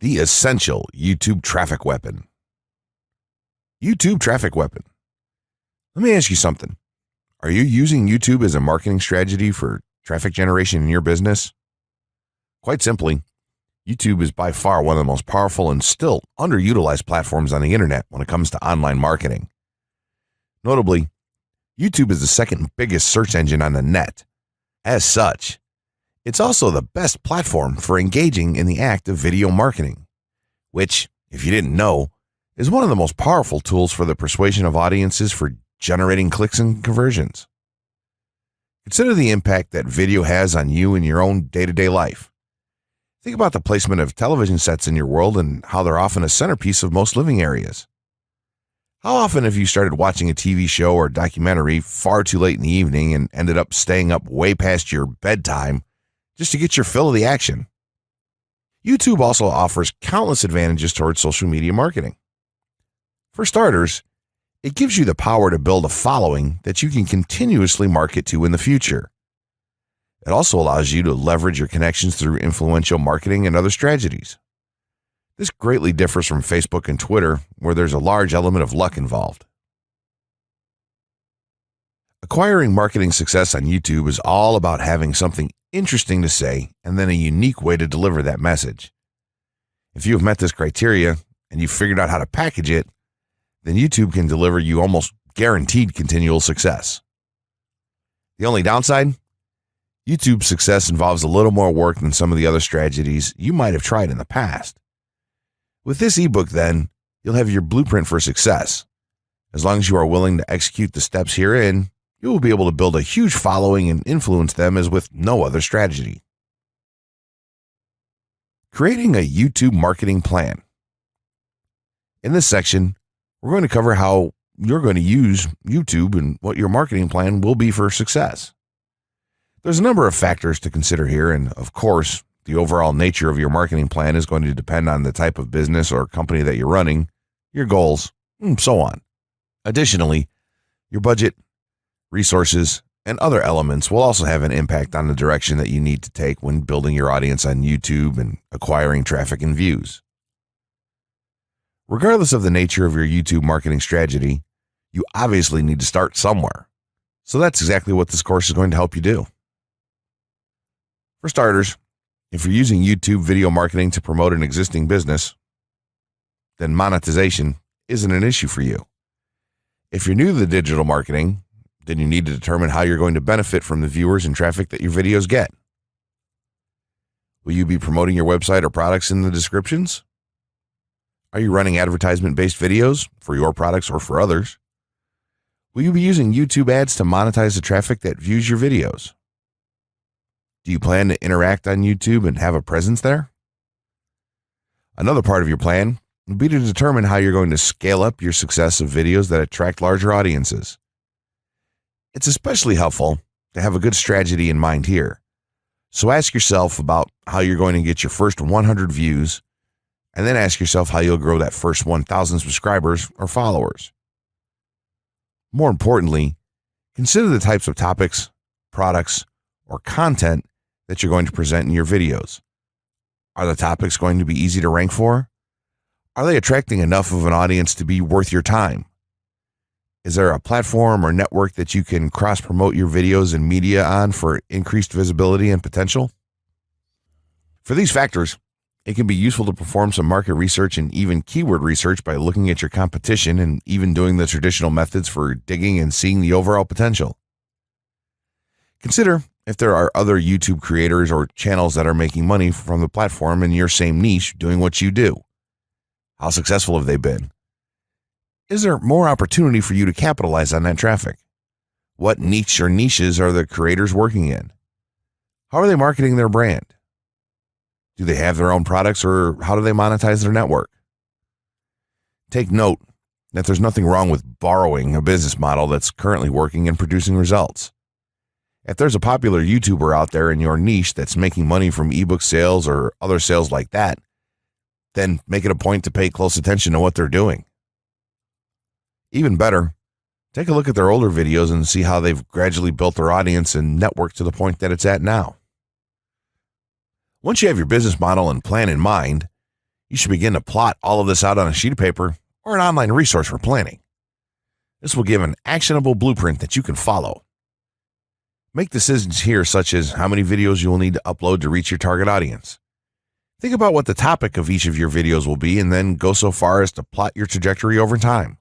The essential YouTube traffic weapon. YouTube traffic weapon. Let me ask you something. Are you using YouTube as a marketing strategy for traffic generation in your business? Quite simply, YouTube is by far one of the most powerful and still underutilized platforms on the internet when it comes to online marketing. Notably, YouTube is the second biggest search engine on the net. As such, it's also the best platform for engaging in the act of video marketing, which, if you didn't know, is one of the most powerful tools for the persuasion of audiences for generating clicks and conversions. Consider the impact that video has on you in your own day-to-day life. Think about the placement of television sets in your world and how they're often a centerpiece of most living areas. How often have you started watching a TV show or documentary far too late in the evening and ended up staying up way past your bedtime just to get your fill of the action? YouTube also offers countless advantages towards social media marketing. For starters, it gives you the power to build a following that you can continuously market to in the future. It also allows you to leverage your connections through influential marketing and other strategies. This greatly differs from Facebook and Twitter, where there's a large element of luck involved. Acquiring marketing success on YouTube is all about having something interesting to say and then a unique way to deliver that message. If you have met this criteria and you've figured out how to package it, then YouTube can deliver you almost guaranteed continual success. The only downside? YouTube's success involves a little more work than some of the other strategies you might have tried in the past. With this ebook, then, you'll have your blueprint for success. As long as you are willing to execute the steps herein, you will be able to build a huge following and influence them as with no other strategy. Creating a YouTube marketing plan. In this section, we're going to cover how you're going to use YouTube and what your marketing plan will be for success. There's a number of factors to consider here, and of course, the overall nature of your marketing plan is going to depend on the type of business or company that you're running, your goals, and so on. Additionally, your budget, resources, and other elements will also have an impact on the direction that you need to take when building your audience on YouTube and acquiring traffic and views. Regardless of the nature of your YouTube marketing strategy, you obviously need to start somewhere. So that's exactly what this course is going to help you do. For starters, if you're using YouTube video marketing to promote an existing business, then monetization isn't an issue for you. If you're new to the digital marketing, then you need to determine how you're going to benefit from the viewers and traffic that your videos get. Will you be promoting your website or products in the descriptions? Are you running advertisement-based videos for your products or for others? Will you be using YouTube ads to monetize the traffic that views your videos? Do you plan to interact on YouTube and have a presence there? Another part of your plan will be to determine how you're going to scale up your success of videos that attract larger audiences. It's especially helpful to have a good strategy in mind here. So ask yourself about how you're going to get your first 100 views, and then ask yourself how you'll grow that first 1,000 subscribers or followers. More importantly, consider the types of topics, products, or content that you're going to present in your videos. Are the topics going to be easy to rank for? Are they attracting enough of an audience to be worth your time? Is there a platform or network that you can cross-promote your videos and media on for increased visibility and potential? For these factors, it can be useful to perform some market research and even keyword research by looking at your competition and even doing the traditional methods for digging and seeing the overall potential. Consider if there are other YouTube creators or channels that are making money from the platform in your same niche doing what you do. How successful have they been? Is there more opportunity for you to capitalize on that traffic? What niche or niches are the creators working in? How are they marketing their brand? Do they have their own products, or how do they monetize their network? Take note that there's nothing wrong with borrowing a business model that's currently working and producing results. If there's a popular YouTuber out there in your niche that's making money from ebook sales or other sales like that, then make it a point to pay close attention to what they're doing. Even better, take a look at their older videos and see how they've gradually built their audience and network to the point that it's at now. Once you have your business model and plan in mind, You should begin to plot all of this out on a sheet of paper or an online resource for planning. This will give an actionable blueprint that you can follow. Make decisions here, such as how many videos you will need to upload to reach your target audience. Think about what the topic of each of your videos will be, and then go so far as to plot your trajectory over time.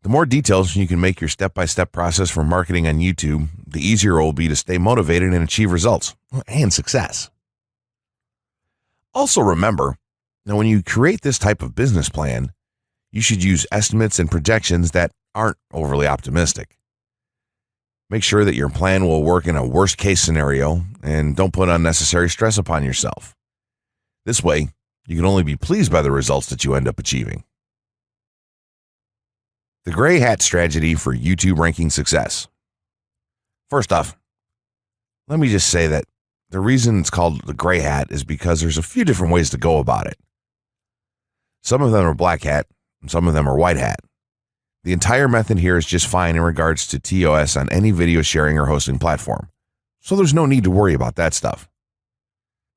The more details you can make your step-by-step process for marketing on YouTube, the easier it will be to stay motivated and achieve results and success. Also remember, now when you create this type of business plan, you should use estimates and projections that aren't overly optimistic. Make sure that your plan will work in a worst-case scenario and don't put unnecessary stress upon yourself. This way, you can only be pleased by the results that you end up achieving. The gray hat strategy for YouTube ranking success. First off, let me just say that the reason it's called the gray hat is because there's a few different ways to go about it. Some of them are black hat, and some of them are white hat. The entire method here is just fine in regards to TOS on any video sharing or hosting platform, so there's no need to worry about that stuff.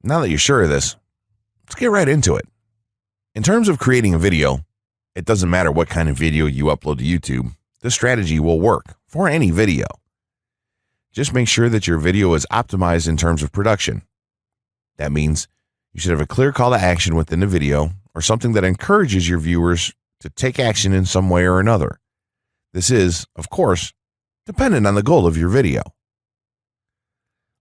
Now that you're sure of this, let's get right into it. In terms of creating a video, it doesn't matter what kind of video you upload to YouTube, this strategy will work for any video. Just make sure that your video is optimized in terms of production. That means you should have a clear call to action within the video or something that encourages your viewers to take action in some way or another. This is, of course, dependent on the goal of your video.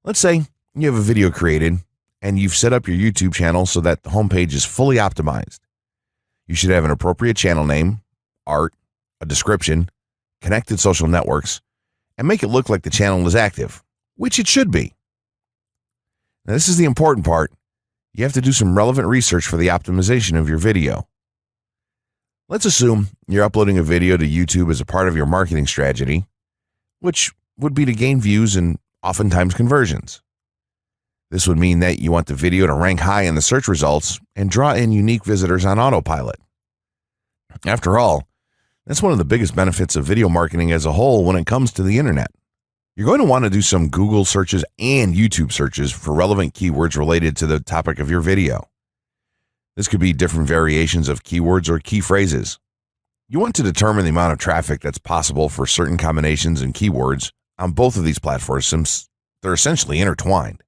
Let's say you have a video created and you've set up your YouTube channel so that the homepage is fully optimized. You should have an appropriate channel name, art, a description, connected social networks, and make it look like the channel is active, which it should be. Now, this is the important part. You have to do some relevant research for the optimization of your video. Let's assume you're uploading a video to YouTube as a part of your marketing strategy, which would be to gain views and oftentimes conversions. This would mean that you want the video to rank high in the search results and draw in unique visitors on autopilot. After all, that's one of the biggest benefits of video marketing as a whole when it comes to the internet. You're going to want to do some Google searches and YouTube searches for relevant keywords related to the topic of your video. This could be different variations of keywords or key phrases. You want to determine the amount of traffic that's possible for certain combinations and keywords on both of these platforms since they're essentially intertwined.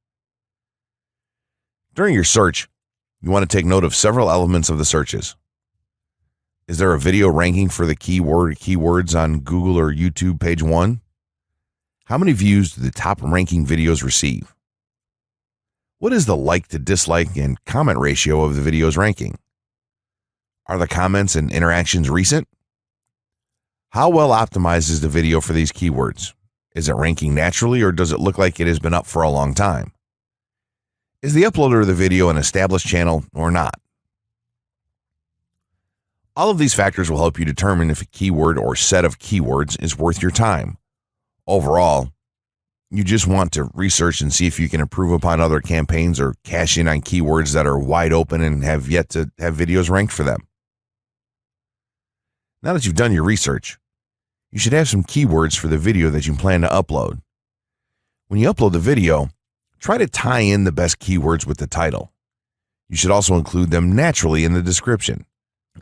During your search, you want to take note of several elements of the searches. Is there a video ranking for the keyword or keywords on Google or YouTube page 1? How many views do the top ranking videos receive? What is the like to dislike and comment ratio of the video's ranking? Are the comments and interactions recent? How well optimized is the video for these keywords? Is it ranking naturally or does it look like it has been up for a long time? Is the uploader of the video an established channel or not? All of these factors will help you determine if a keyword or set of keywords is worth your time. Overall, you just want to research and see if you can improve upon other campaigns or cash in on keywords that are wide open and have yet to have videos ranked for them. Now that you've done your research, you should have some keywords for the video that you plan to upload. When you upload the video, try to tie in the best keywords with the title. You should also include them naturally in the description.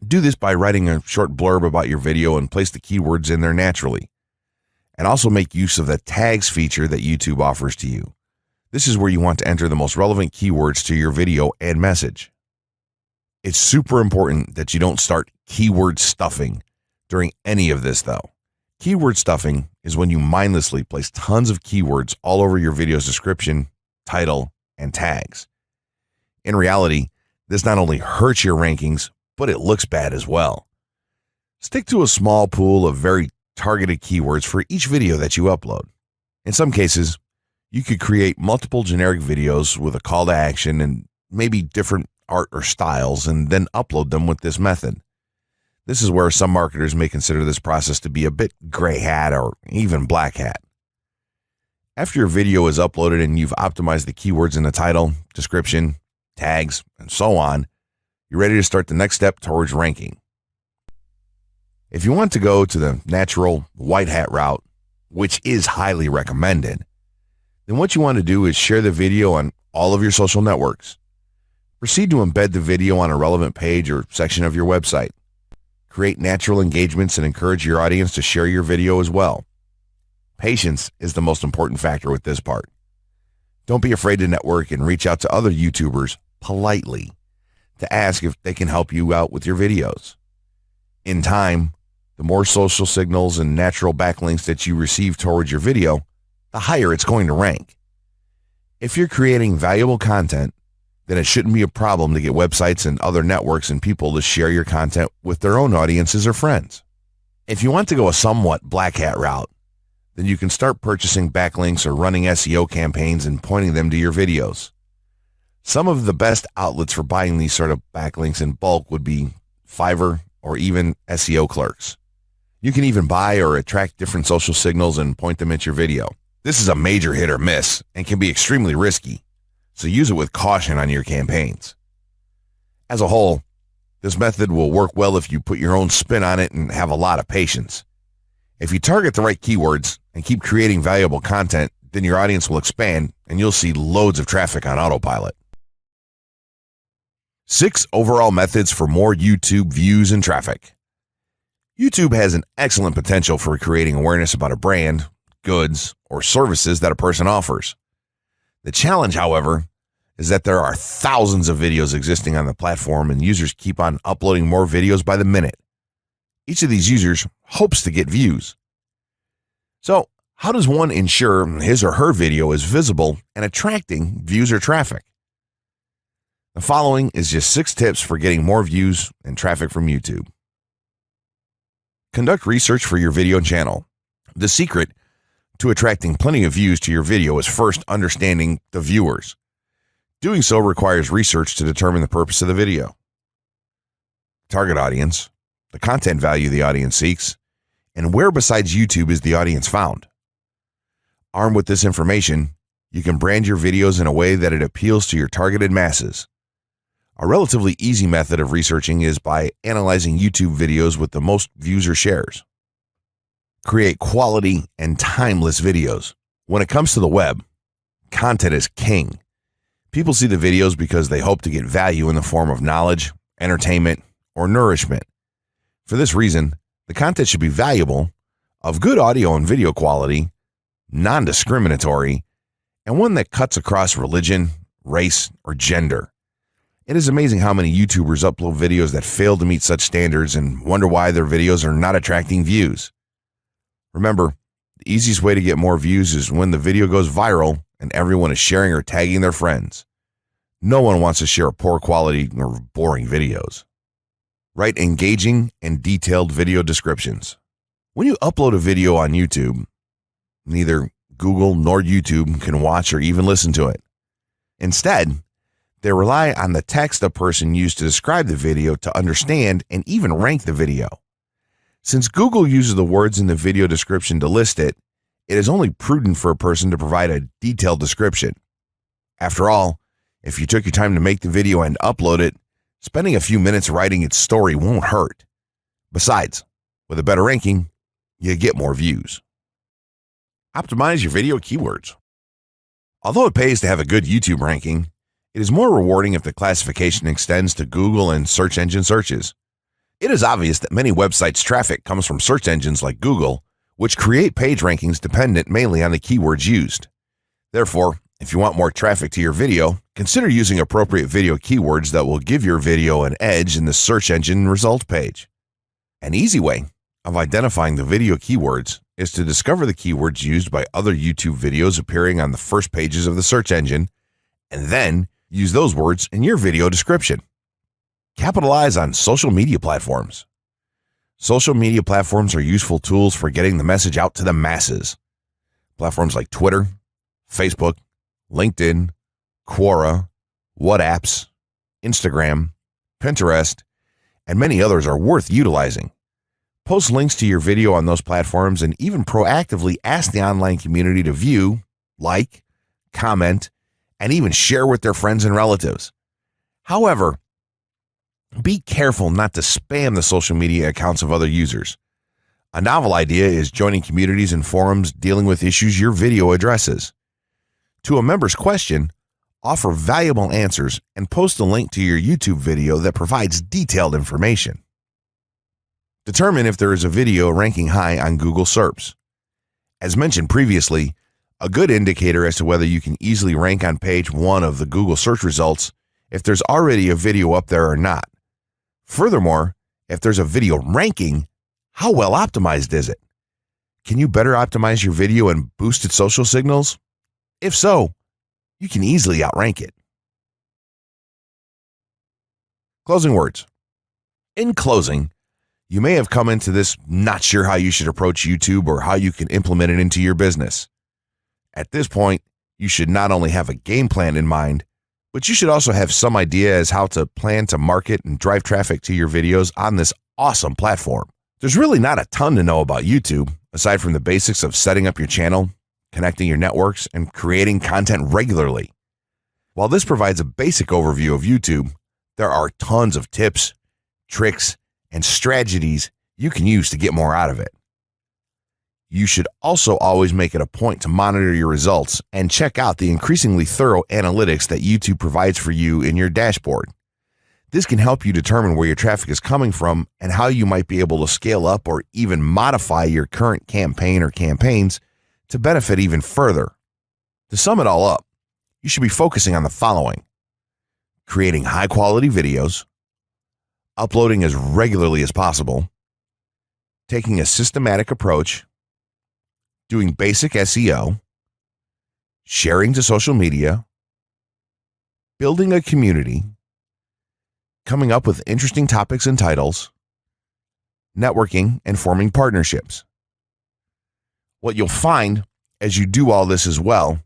Do this by writing a short blurb about your video and place the keywords in there naturally. And also make use of the tags feature that YouTube offers to you. This is where you want to enter the most relevant keywords to your video and message. It's super important that you don't start keyword stuffing during any of this though. Keyword stuffing is when you mindlessly place tons of keywords all over your video's description, title, and tags. In reality, this not only hurts your rankings, but it looks bad as well. Stick to a small pool of very targeted keywords for each video that you upload. In some cases, you could create multiple generic videos with a call to action and maybe different art or styles and then upload them with this method. This is where some marketers may consider this process to be a bit gray hat or even black hat. After your video is uploaded and you've optimized the keywords in the title, description, tags, and so on, you're ready to start the next step towards ranking. If you want to go to the natural white hat route, which is highly recommended, then what you want to do is share the video on all of your social networks. Proceed to embed the video on a relevant page or section of your website. Create natural engagements and encourage your audience to share your video as well. Patience is the most important factor with this part. Don't be afraid to network and reach out to other YouTubers politely to ask if they can help you out with your videos. In time, the more social signals and natural backlinks that you receive towards your video, the higher it's going to rank. If you're creating valuable content, then it shouldn't be a problem to get websites and other networks and people to share your content with their own audiences or friends. If you want to go a somewhat black hat route, then you can start purchasing backlinks or running SEO campaigns and pointing them to your videos. Some of the best outlets for buying these sort of backlinks in bulk would be Fiverr or even SEO clerks. You can even buy or attract different social signals and point them at your video. This is a major hit or miss and can be extremely risky, so use it with caution on your campaigns. As a whole, this method will work well if you put your own spin on it and have a lot of patience. If you target the right keywords and keep creating valuable content, then your audience will expand and you'll see loads of traffic on autopilot. 6 overall methods for more YouTube views and traffic. YouTube has an excellent potential for creating awareness about a brand, goods, or services that a person offers. The challenge, however, is that there are thousands of videos existing on the platform and users keep on uploading more videos by the minute. Each of these users hopes to get views. So, how does one ensure his or her video is visible and attracting views or traffic? The following is just 6 tips for getting more views and traffic from YouTube. Conduct research for your video channel. The secret to attracting plenty of views to your video is first understanding the viewers. Doing so requires research to determine the purpose of the video, target audience, the content value the audience seeks, and where besides YouTube is the audience found. Armed with this information, you can brand your videos in a way that it appeals to your targeted masses. A relatively easy method of researching is by analyzing YouTube videos with the most views or shares. Create quality and timeless videos. When it comes to the web, content is king. People see the videos because they hope to get value in the form of knowledge, entertainment, or nourishment. For this reason, the content should be valuable, of good audio and video quality, non-discriminatory, and one that cuts across religion, race, or gender. It is amazing how many YouTubers upload videos that fail to meet such standards and wonder why their videos are not attracting views. Remember, the easiest way to get more views is when the video goes viral and everyone is sharing or tagging their friends. No one wants to share poor quality or boring videos. Write engaging and detailed video descriptions. When you upload a video on YouTube, neither Google nor YouTube can watch or even listen to it. Instead, they rely on the text a person used to describe the video to understand and even rank the video. Since Google uses the words in the video description to list it, it is only prudent for a person to provide a detailed description. After all, if you took your time to make the video and upload it, spending a few minutes writing its story won't hurt. Besides, with a better ranking, you get more views. Optimize your video keywords. Although it pays to have a good YouTube ranking, it is more rewarding if the classification extends to Google and search engine searches. It is obvious that many websites' traffic comes from search engines like Google, which create page rankings dependent mainly on the keywords used. Therefore, if you want more traffic to your video, consider using appropriate video keywords that will give your video an edge in the search engine result page. An easy way of identifying the video keywords is to discover the keywords used by other YouTube videos appearing on the first pages of the search engine, and then use those words in your video description. Capitalize on social media platforms. Social media platforms are useful tools for getting the message out to the masses. Platforms like Twitter, Facebook, LinkedIn, Quora, WhatsApp, Instagram, Pinterest, and many others are worth utilizing. Post links to your video on those platforms and even proactively ask the online community to view, like, comment, and even share with their friends and relatives. However, be careful not to spam the social media accounts of other users. A novel idea is joining communities and forums dealing with issues your video addresses. To a member's question, offer valuable answers, and post a link to your YouTube video that provides detailed information. Determine if there is a video ranking high on Google SERPs. As mentioned previously, a good indicator as to whether you can easily rank on page 1 of the Google search results if there's already a video up there or not. Furthermore, if there's a video ranking, how well optimized is it? Can you better optimize your video and boost its social signals? If so, you can easily outrank it. Closing words. In closing, you may have come into this not sure how you should approach YouTube or how you can implement it into your business. At this point, you should not only have a game plan in mind, but you should also have some idea as how to plan to market and drive traffic to your videos on this awesome platform. There's really not a ton to know about YouTube, aside from the basics of setting up your channel, connecting your networks, and creating content regularly. While this provides a basic overview of YouTube, there are tons of tips, tricks, and strategies you can use to get more out of it. You should also always make it a point to monitor your results and check out the increasingly thorough analytics that YouTube provides for you in your dashboard. This can help you determine where your traffic is coming from and how you might be able to scale up or even modify your current campaign or campaigns to benefit even further. To sum it all up, you should be focusing on the following: creating high-quality videos, uploading as regularly as possible, taking a systematic approach, doing basic SEO, sharing to social media, building a community, coming up with interesting topics and titles, networking, and forming partnerships. What you'll find as you do all this as well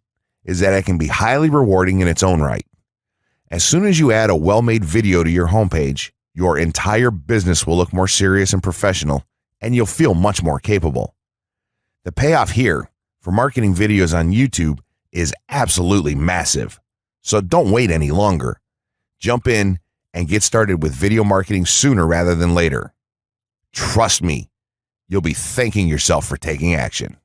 is that it can be highly rewarding in its own right. As soon as you add a well-made video to your homepage, your entire business will look more serious and professional, and you'll feel much more capable. The payoff here for marketing videos on YouTube is absolutely massive. So don't wait any longer. Jump in and get started with video marketing sooner rather than later. Trust me, you'll be thanking yourself for taking action.